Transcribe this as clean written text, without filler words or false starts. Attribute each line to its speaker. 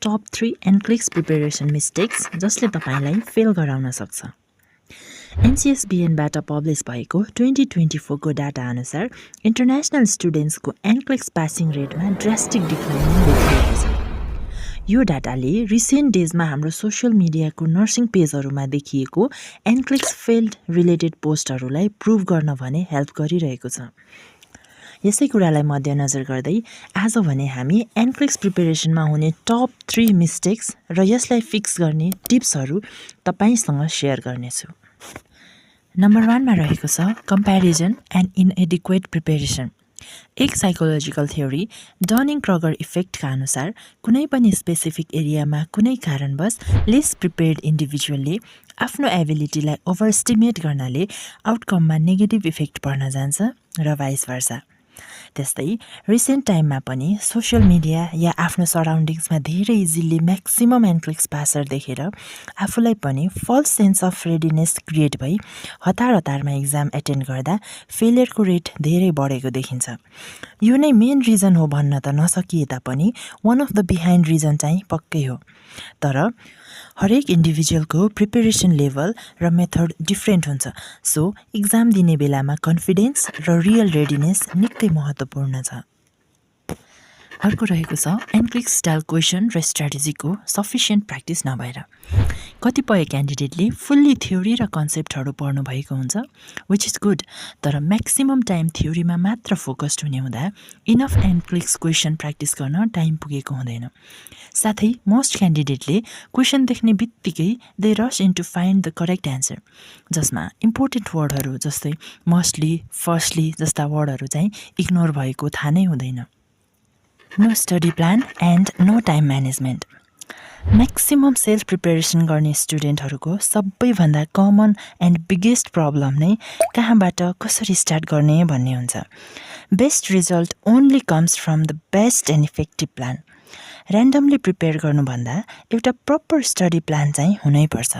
Speaker 1: Top 3 एनक्लिक्स preparation mistakes जसले तपाईलाई fail गराउन सक्छ। एनसीएसबीएनबाट पब्लिस भएको 2024 को डाटा अनुसार इन्टरनेसनल स्टुडेन्ट्सको एनक्लिक्स पासिङ रेटमा ड्रास्टिक डिक्लाइन देखिएको छ। यो डाटाले रिसेन्ट डेजमा हाम्रो सोशल मिडियाको नर्सिङ पेजहरूमा देखिएको एनक्लिक्स फेल्ड रिलेटेड पोस्टहरूलाई प्रुभ गर्न भने हेल्प गरिरहेको छ। यसै कुरालाई मध्यनजर गर्दै आज भने हामी एनक्लिक्स प्रिपेरेसनमा हुने टप 3 मिस्टेक्स र यसलाई फिक्स गर्ने टिप्सहरू तपाईसँग सेयर गर्नेछु। नम्बर 1 मा रहेको छ कम्प्यारिजन एन्ड इनएडिक्वेट प्रिपेरेसन। एक साइकोलोजिकल थ्योरी डनिङ क्रगर इफेक्टका अनुसार कुनै पनि स्पेसिफिक एरियामा कुनै कारणवश लेस प्रिपेयर्ड इन्डिभिजुअलले आफ्नो एबिलिटीलाई ओभरस्टिमेट गर्नाले आउटकममा नेगेटिभ इफेक्ट पर्न जान्छ र भाइस वर्सा। त्यस्तै रिसेन्ट टाइममा पनि सोशल मिडिया या आफ्नो सराउन्डिङ्समा धेरै इजिली म्याक्सिमम एनक्लिक्स पासर देखेर आफूलाई पनि false sense of readiness create भई हतारमा इक्जाम एटेन्ड गर्दा फेलियरको रेट धेरै बढेको देखिन्छ। यो नै मेन रिजन हो भन्न त नसकिए तापनि one of the behind reason चाहिँ पक्कै हो। तर हरेक इन्डिभिजुअलको प्रिपेरेसन लेभल र मेथड डिफ्रेन्ट हुन्छ, सो इक्जाम दिने बेलामा कन्फिडेन्स र रियल रेडिनेस निकै महत्त्वपूर्ण छ। अर्को रहेको छ एनक्लिक्स स्टाइल क्वेसन र स्ट्राटेजीको सफिसियन्ट प्र्याक्टिस नभएर। कतिपय क्यान्डिडेटले फुल्ली थ्योरी र कन्सेप्टहरू पढ्नु भएको हुन्छ, विच इज गुड, तर म्याक्सिमम टाइम थ्योरीमा मात्र फोकस्ड हुने हुँदा इनफ एनक्लिक्स क्वेसन प्र्याक्टिस गर्न टाइम पुगेको हुँदैन। साथै मोस्ट क्यान्डिडेटले क्वेसन देख्ने बित्तिकै दे रस into find the correct answer, जसमा इम्पोर्टेन्ट वर्डहरू जस्तै मस्टली, फर्स्टली जस्ता वर्डहरू चाहिँ इग्नोर भएको थाहा नै हुँदैन। No study plan and no time management. Maximum self preparation गर्ने स्टुडेन्टहरूको सबैभन्दा कमन एन्ड बिगेस्ट प्रब्लम नै कहाँबाट कसरी स्टार्ट गर्ने भन्ने हुन्छ। Best result only comes from the best and effective plan. Randomly prepare गर्नुभन्दा एउटा प्रपर स्टडी प्लान चाहिँ हुनैपर्छ।